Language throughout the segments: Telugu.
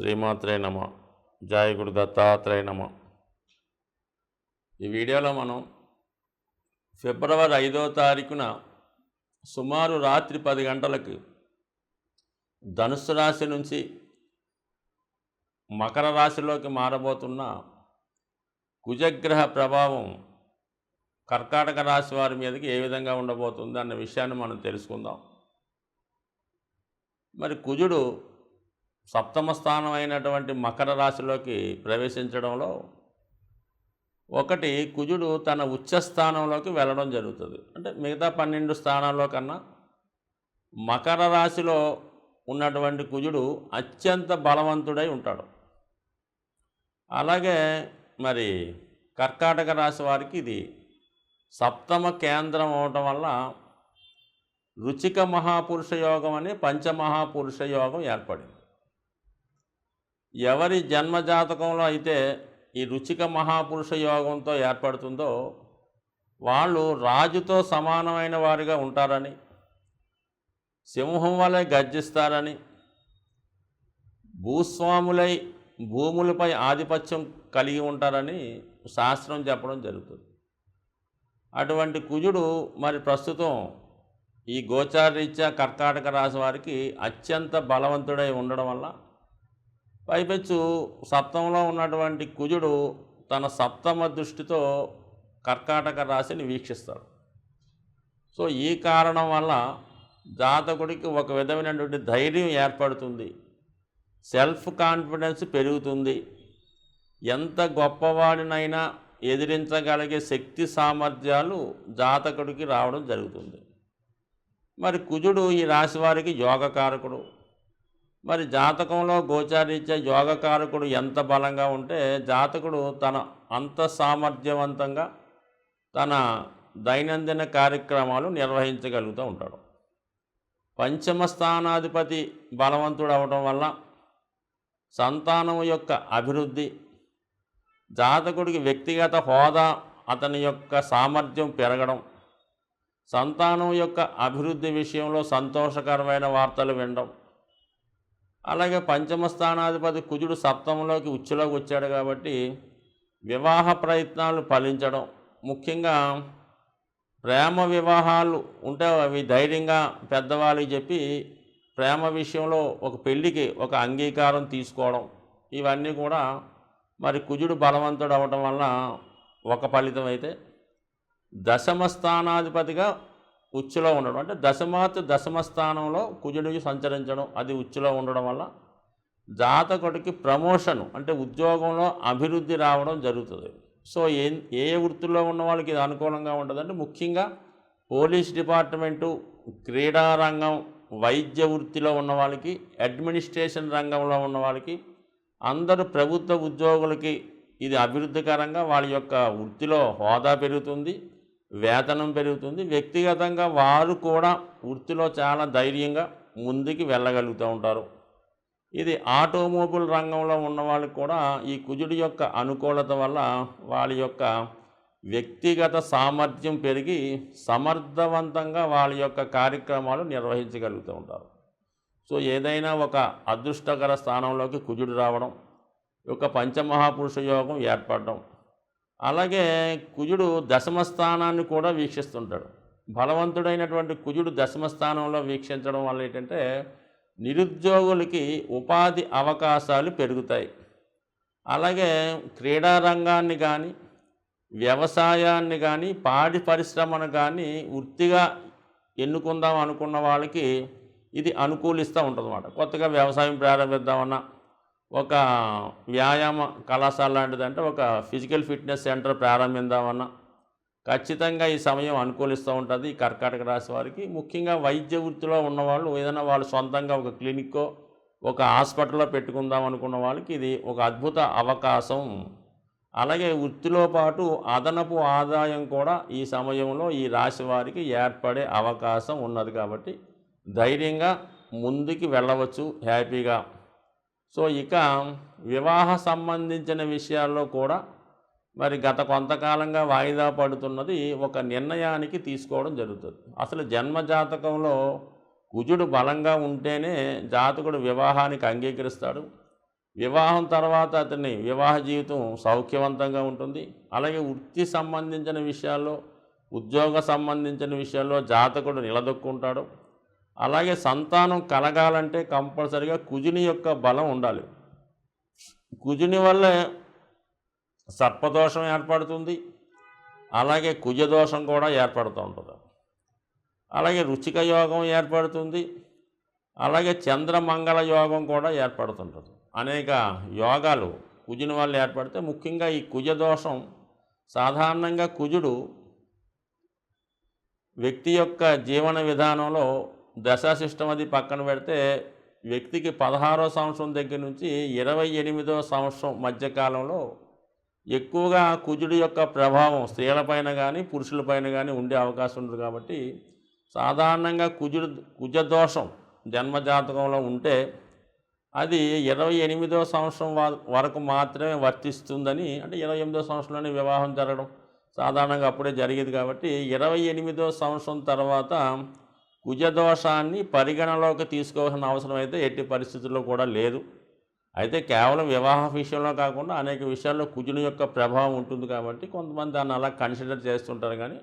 శ్రీమాత్రే నమ. జయ గురు దత్తాత్రేయ నమ. ఈ వీడియోలో మనం ఫిబ్రవరి 5వ తారీఖున సుమారు రాత్రి 10 గంటలకు ధనుస్సు రాశి నుంచి మకర రాశిలోకి మారబోతున్న కుజగ్రహ ప్రభావం కర్కాటక రాశి వారి మీదకి ఏ విధంగా ఉండబోతుంది అన్న విషయాన్ని మనం తెలుసుకుందాం. మరి కుజుడు సప్తమ స్థానం అయినటువంటి మకర రాశిలోకి ప్రవేశించడంలో ఒకటి, కుజుడు తన ఉచ్చ స్థానంలోకి వెళ్ళడం జరుగుతుంది. అంటే మిగతా 12 స్థానాల్లో కన్నా మకర రాశిలో ఉన్నటువంటి కుజుడు అత్యంత బలవంతుడై ఉంటాడు. అలాగే మరి కర్కాటక రాశి వారికి ఇది సప్తమ కేంద్రం అవటం వల్ల రుచిక మహాపురుష యోగం అనే పంచమహాపురుష యోగం ఏర్పడింది. ఎవరి జన్మజాతకంలో అయితే ఈ రుచిక మహాపురుష యోగంతో ఏర్పడుతుందో వాళ్ళు రాజుతో సమానమైన వారిగా ఉంటారని, సింహం వలె గర్జిస్తారని, భూస్వాములై భూములపై ఆధిపత్యం కలిగి ఉంటారని శాస్త్రం చెప్పడం జరుగుతుంది. అటువంటి కుజుడు మరి ప్రస్తుతం ఈ గోచారరీత్యా కర్కాటక రాశి వారికి అత్యంత బలవంతుడై ఉండడం వల్ల పైపెచ్చు సప్తమంలో ఉన్నటువంటి కుజుడు తన సప్తమ దృష్టితో కర్కాటక రాశిని వీక్షిస్తాడు. సో ఈ కారణం వల్ల జాతకుడికి ఒక విధమైనటువంటి ధైర్యం ఏర్పడుతుంది, సెల్ఫ్ కాన్ఫిడెన్స్ పెరుగుతుంది, ఎంత గొప్పవాడినైనా ఎదిరించగలిగే శక్తి సామర్థ్యాలు జాతకుడికి రావడం జరుగుతుంది. మరి కుజుడు ఈ రాశి వారికి యోగకారకుడు. మరి జాతకంలో గోచారీత్యా యోగకారకుడు ఎంత బలంగా ఉంటే జాతకుడు తన అంత సామర్థ్యవంతంగా తన దైనందిన కార్యక్రమాలు నిర్వహించగలుగుతూ ఉంటాడు. పంచమ స్థానాధిపతి బలవంతుడు అవడం వల్ల సంతానం యొక్క అభివృద్ధి, జాతకుడికి వ్యక్తిగత హోదా, అతని యొక్క సామర్థ్యం పెరగడం, సంతానం యొక్క అభివృద్ధి విషయంలో సంతోషకరమైన వార్తలు వినడం, అలాగే పంచమ స్థానాధిపతి కుజుడు సప్తమంలోకి ఉచ్చులోకి వచ్చాడు కాబట్టి వివాహ ప్రయత్నాలు ఫలించడం, ముఖ్యంగా ప్రేమ వివాహాలు ఉంటే అవి ధైర్యంగా పెద్దవాళ్ళకి చెప్పి ప్రేమ విషయంలో ఒక పెళ్ళికి ఒక అంగీకారం తీసుకోవడం, ఇవన్నీ కూడా మరి కుజుడు బలవంతుడు అవ్వడం వల్ల ఒక ఫలితం అయితే, దశమ స్థానాధిపతిగా ఉచ్చులో ఉండడం అంటే దశమ స్థానంలో కుజుడు సంచరించడం, అది ఉచ్చులో ఉండడం వల్ల జాతకుడికి ప్రమోషను అంటే ఉద్యోగంలో అభివృద్ధి రావడం జరుగుతుంది. సో ఏ వృత్తిలో ఉన్న వాళ్ళకి ఇది అనుకూలంగా ఉంటుందంటే ముఖ్యంగా పోలీస్ డిపార్ట్మెంటు, క్రీడా రంగం, వైద్య వృత్తిలో ఉన్న వాళ్ళకి, అడ్మినిస్ట్రేషన్ రంగంలో ఉన్న వాళ్ళకి, అందరూ ప్రభుత్వ ఉద్యోగులకి ఇది అభివృద్ధికరంగా వాళ్ళ యొక్క వృత్తిలో హోదా పెరుగుతుంది, వేతనం పెరుగుతుంది, వ్యక్తిగతంగా వారు కూడా వృత్తిలో చాలా ధైర్యంగా ముందుకు వెళ్ళగలుగుతూ ఉంటారు. ఇది ఆటోమొబైల్ రంగంలో ఉన్న వాళ్ళకి కూడా ఈ కుజుడి యొక్క అనుకూలత వల్ల వాళ్ళ యొక్క వ్యక్తిగత సామర్థ్యం పెరిగి సమర్థవంతంగా వాళ్ళ యొక్క కార్యక్రమాలు నిర్వహించగలుగుతూ ఉంటారు. సో ఏదైనా ఒక అదృష్టకర స్థానంలోకి కుజుడు రావడం, ఒక పంచమహాపురుష యోగం ఏర్పడడం, అలాగే కుజుడు దశమ స్థానాన్ని కూడా వీక్షిస్తుంటాడు. బలవంతుడైనటువంటి కుజుడు దశమ స్థానంలో వీక్షించడం వల్ల ఏంటంటే నిరుద్యోగులకి ఉపాధి అవకాశాలు పెరుగుతాయి. అలాగే క్రీడా రంగాన్ని కానీ, వ్యవసాయాన్ని కానీ, పాడి పరిశ్రమను కానీ వృత్తిగా ఎన్నుకుందాం అనుకున్న వాళ్ళకి ఇది అనుకూలిస్తూ ఉంటుంది అన్నమాట. కొత్తగా వ్యవసాయం ప్రారంభిద్దామన్నా, ఒక వ్యాయామ కళాశాల లాంటిదంటే ఒక ఫిజికల్ ఫిట్నెస్ సెంటర్ ప్రారంభిద్దామన్నా ఖచ్చితంగా ఈ సమయం అనుకూలిస్తూ ఉంటుంది ఈ కర్కాటక రాశి వారికి. ముఖ్యంగా వైద్య వృత్తిలో ఉన్నవాళ్ళు ఏదైనా వాళ్ళు సొంతంగా ఒక క్లినిక్కో ఒక హాస్పిటల్లో పెట్టుకుందాం అనుకున్న వాళ్ళకి ఇది ఒక అద్భుత అవకాశం. అలాగే వృత్తిలో పాటు అదనపు ఆదాయం కూడా ఈ సమయంలో ఈ రాశి వారికి ఏర్పడే అవకాశం ఉన్నది కాబట్టి ధైర్యంగా ముందుకు వెళ్ళవచ్చు హ్యాపీగా. సో ఇక వివాహ సంబంధించిన విషయాల్లో కూడా మరి గత కొంతకాలంగా వాయిదా పడుతున్నది ఒక నిర్ణయానికి తీసుకోవడం జరుగుతుంది. అసలు జన్మజాతకంలో కుజుడు బలంగా ఉంటేనే జాతకుడు వివాహానికి అంగీకరిస్తాడు. వివాహం తర్వాత అతని వివాహ జీవితం సౌఖ్యవంతంగా ఉంటుంది. అలాగే వృత్తి సంబంధించిన విషయాల్లో, ఉద్యోగ సంబంధించిన విషయాల్లో జాతకుడు నిలదొక్కుంటాడు. అలాగే సంతానం కలగాలంటే కంపల్సరిగా కుజుని యొక్క బలం ఉండాలి. కుజుని వల్లే సర్పదోషం ఏర్పడుతుంది. అలాగే కుజదోషం కూడా ఏర్పడుతూ ఉంటుంది. అలాగే రుచిక యోగం ఏర్పడుతుంది. అలాగే చంద్రమంగళ యోగం కూడా ఏర్పడుతుంటుంది. అనేక యోగాలు కుజుని వల్ల ఏర్పడితే ముఖ్యంగా ఈ కుజదోషం సాధారణంగా కుజుడు వ్యక్తి యొక్క జీవన విధానంలో దశాశిష్టం అది పక్కన పెడితే వ్యక్తికి 16వ సంవత్సరం దగ్గర నుంచి 28వ సంవత్సరం మధ్యకాలంలో ఎక్కువగా కుజుడి యొక్క ప్రభావం స్త్రీలపైన కానీ పురుషులపైన కానీ ఉండే అవకాశం ఉంది. కాబట్టి సాధారణంగా కుజదోషం జన్మజాతకంలో ఉంటే అది 28వ సంవత్సరం వరకు మాత్రమే వర్తిస్తుందని, అంటే 28వ సంవత్సరంలోనే వివాహం జరగడం సాధారణంగా అప్పుడే జరిగేది. కాబట్టి 28వ సంవత్సరం తర్వాత కుజదోషాన్ని పరిగణలోకి తీసుకోవాల్సిన అవసరం అయితే ఎట్టి పరిస్థితుల్లో కూడా లేదు. అయితే కేవలం వివాహ విషయంలో కాకుండా అనేక విషయాల్లో కుజుని యొక్క ప్రభావం ఉంటుంది కాబట్టి కొంతమంది దాన్ని అలా కన్సిడర్ చేస్తుంటారు. కానీ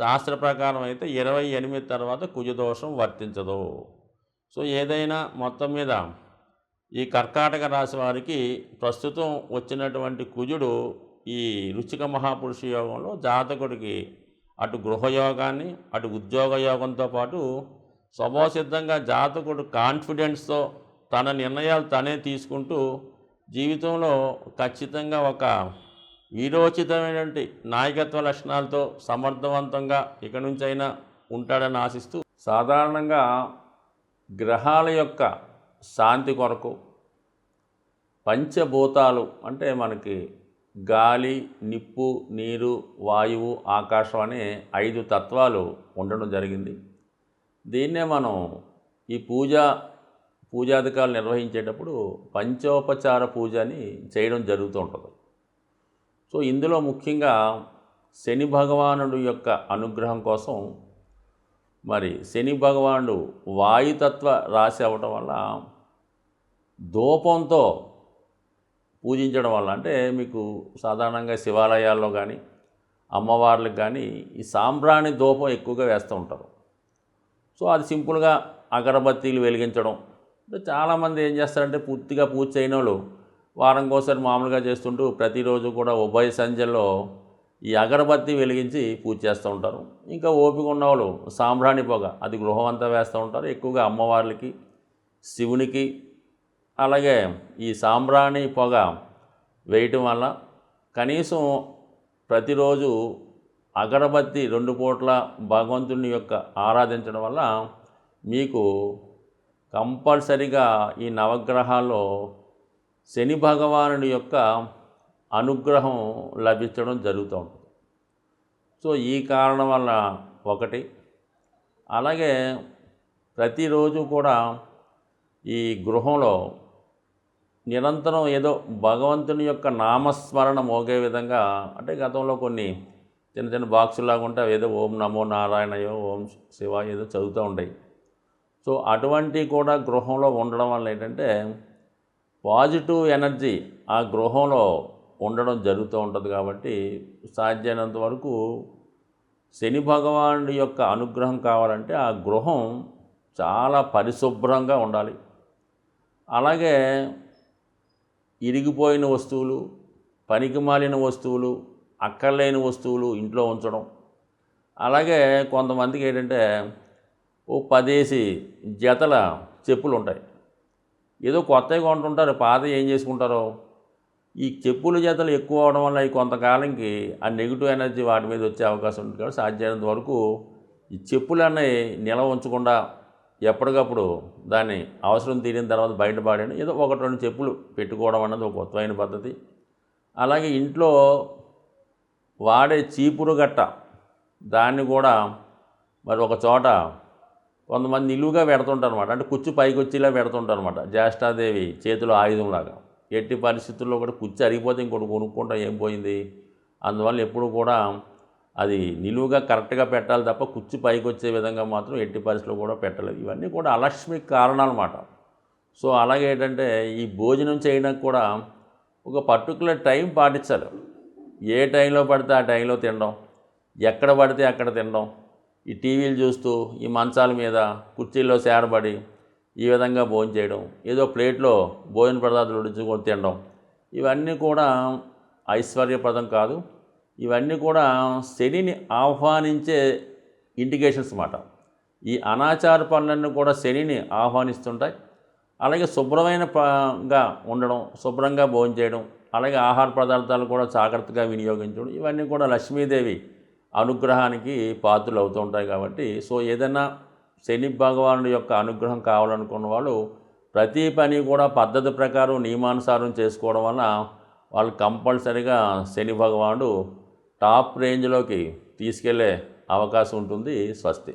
శాస్త్ర ప్రకారం అయితే 28 తర్వాత కుజదోషం వర్తించదు. సో ఏదైనా మొత్తం మీద ఈ కర్కాటక రాశి వారికి ప్రస్తుతం వచ్చినటువంటి కుజుడు ఈ రుచిక మహాపురుష యోగంలో జాతకుడికి అటు గృహయోగాన్ని అటు ఉద్యోగ యోగంతో పాటు స్వభావసిద్ధంగా జాతకుడు కాన్ఫిడెన్స్తో తన నిర్ణయాలు తనే తీసుకుంటూ జీవితంలో ఖచ్చితంగా ఒక వీరోచితమైనటువంటి నాయకత్వ లక్షణాలతో సమర్థవంతంగా ఇక నుంచైనా ఉంటాడని ఆశిస్తూ, సాధారణంగా గ్రహాల యొక్క శాంతి కొరకు పంచభూతాలు అంటే మనకి గాలి, నిప్పు, నీరు, వాయువు, ఆకాశం అనే 5 తత్వాలు ఉండడం జరిగింది. దీన్నే మనం ఈ పూజాధికారులు నిర్వహించేటప్పుడు పంచోపచార పూజ అని చేయడం జరుగుతూ ఉంటుంది. సో ఇందులో ముఖ్యంగా శని భగవానుడు యొక్క అనుగ్రహం కోసం, మరి శని భగవానుడు వాయుతత్వ రాశి అవ్వటం వల్ల ధూపంతో పూజించడం వల్ల, అంటే మీకు సాధారణంగా శివాలయాల్లో కానీ అమ్మవార్లకు కానీ ఈ సాంబ్రాణి ధూపం ఎక్కువగా వేస్తూ ఉంటారు. సో అది సింపుల్గా అగరబత్తీలు వెలిగించడం. చాలామంది ఏం చేస్తారంటే పూర్తిగా పూజ చేయని వాళ్ళు వారంకోసారి మామూలుగా చేస్తుంటూ ప్రతిరోజు కూడా ఉభయ సంధ్యల్లో ఈ అగరబత్తి వెలిగించి పూజ చేస్తూ ఉంటారు. ఇంకా ఓపిక ఉన్నవాళ్ళు సాంబ్రాణి పొగ అది గృహం అంతా వేస్తూ ఉంటారు. ఎక్కువగా అమ్మవార్లకి, శివునికి. అలాగే ఈ సాంబ్రాణి పొగ వేయటం వల్ల కనీసం ప్రతిరోజు అగరబత్తి 2 పూట్ల భగవంతుని యొక్క ఆరాధించడం వల్ల మీకు కంపల్సరిగా ఈ నవగ్రహాల్లో శని భగవానుడి యొక్క అనుగ్రహం లభించడం జరుగుతూ ఉంటుంది. సో ఈ కారణం వల్ల ఒకటి. అలాగే ప్రతిరోజు కూడా ఈ గృహంలో నిరంతరం ఏదో భగవంతుని యొక్క నామస్మరణ మోగే విధంగా, అంటే గతంలో కొన్ని చిన్న చిన్న బాక్సులాగా ఉంటే ఏదో ఓం నమో నారాయణయో, ఓం శివాయ ఏదో చదువుతూ ఉంటాయి. సో అటువంటి కూడా గృహంలో ఉండడం వల్ల ఏంటంటే పాజిటివ్ ఎనర్జీ ఆ గృహంలో ఉండడం జరుగుతూ ఉంటుంది. కాబట్టి సాధ్యమైనంత వరకు శని భగవానుడి యొక్క అనుగ్రహం కావాలంటే ఆ గృహం చాలా పరిశుభ్రంగా ఉండాలి. అలాగే ఇరిగిపోయిన వస్తువులు, పనికిమాలిన వస్తువులు, అక్కర్లేని వస్తువులు ఇంట్లో ఉంచడం. అలాగే కొంతమందికి ఏంటంటే 10 జతల చెప్పులు ఉంటాయి. ఏదో కొత్తవి కొంటుంటారు, పాత ఏం చేసుకుంటారో. ఈ చెప్పుల జతలు ఎక్కువ అవడం వల్ల ఈ కొంతకాలంకి ఆ నెగిటివ్ ఎనర్జీ వాటి మీద వచ్చే అవకాశం ఉంటుంది. కాబట్టి సాధ్యమైనంత వరకు ఈ చెప్పులన్నీ నిల్వ ఉంచకుండా ఎప్పటికప్పుడు దాన్ని అవసరం తీరిన తర్వాత బయటపడేయండి. ఏదో 1-2 చెప్పులు పెట్టుకోవడం అన్నది ఒక కొత్తమైన పద్ధతి. అలాగే ఇంట్లో వాడే చీపురు గట్ట దాన్ని కూడా మరి ఒక చోట కొంతమంది నిలువుగా పెడుతుంటారు అనమాట. అంటే కుచ్చు పైకి వచ్చేలా పెడుతుంటారు అనమాట. జ్యేష్ఠాదేవి చేతిలో ఆయుధంలాగా. ఎట్టి పరిస్థితుల్లో కూడా కుచ్చు అరిగిపోతే ఇంకోటి కొనుక్కుంటాం, ఏం పోయింది. అందువల్ల ఎప్పుడు కూడా అది నిలువుగా కరెక్ట్గా పెట్టాలి తప్ప కుచ్చు పైకి వచ్చే విధంగా మాత్రం ఎట్టి పరిస్థితుల్లో కూడా పెట్టలేదు. ఇవన్నీ కూడా అలక్ష్మికి కారణాలన్నమాట. సో అలాగే ఏంటంటే ఈ భోజనం చేయడానికి కూడా ఒక పర్టికులర్ టైం పాటించాలి. ఏ టైంలో పడితే ఆ టైంలో తినడం, ఎక్కడ పడితే అక్కడ తినడం, ఈ టీవీలు చూస్తూ ఈ మంచాల మీద కుర్చీల్లో సేరబడి ఈ విధంగా భోజనం చేయడం, ఏదో ప్లేట్లో భోజన పదార్థాలు ఉడించుకొని తినడం, ఇవన్నీ కూడా ఐశ్వర్యప్రదం కాదు. ఇవన్నీ కూడా శనిని ఆహ్వానించే ఇండికేషన్స్ మాట. ఈ అనాచార పనులన్నీ కూడా శనిని ఆహ్వానిస్తుంటాయి. అలాగే శుభ్రమైనగా ఉండడం, శుభ్రంగా భోజనం చేయడం, అలాగే ఆహార పదార్థాలు కూడా జాగ్రత్తగా వినియోగించడం, ఇవన్నీ కూడా లక్ష్మీదేవి అనుగ్రహానికి పాత్రలు అవుతూ ఉంటాయి. కాబట్టి సో ఏదైనా శని భగవానుడి యొక్క అనుగ్రహం కావాలనుకున్న వాళ్ళు ప్రతి పని కూడా పద్ధతి ప్రకారం నియమానుసారం చేసుకోవడం వల్ల వాళ్ళు కంపల్సరీగా శని భగవానుడు టాప్ రేంజ్లోకి తీసుకెళ్లే అవకాశం ఉంటుంది. స్వస్తి.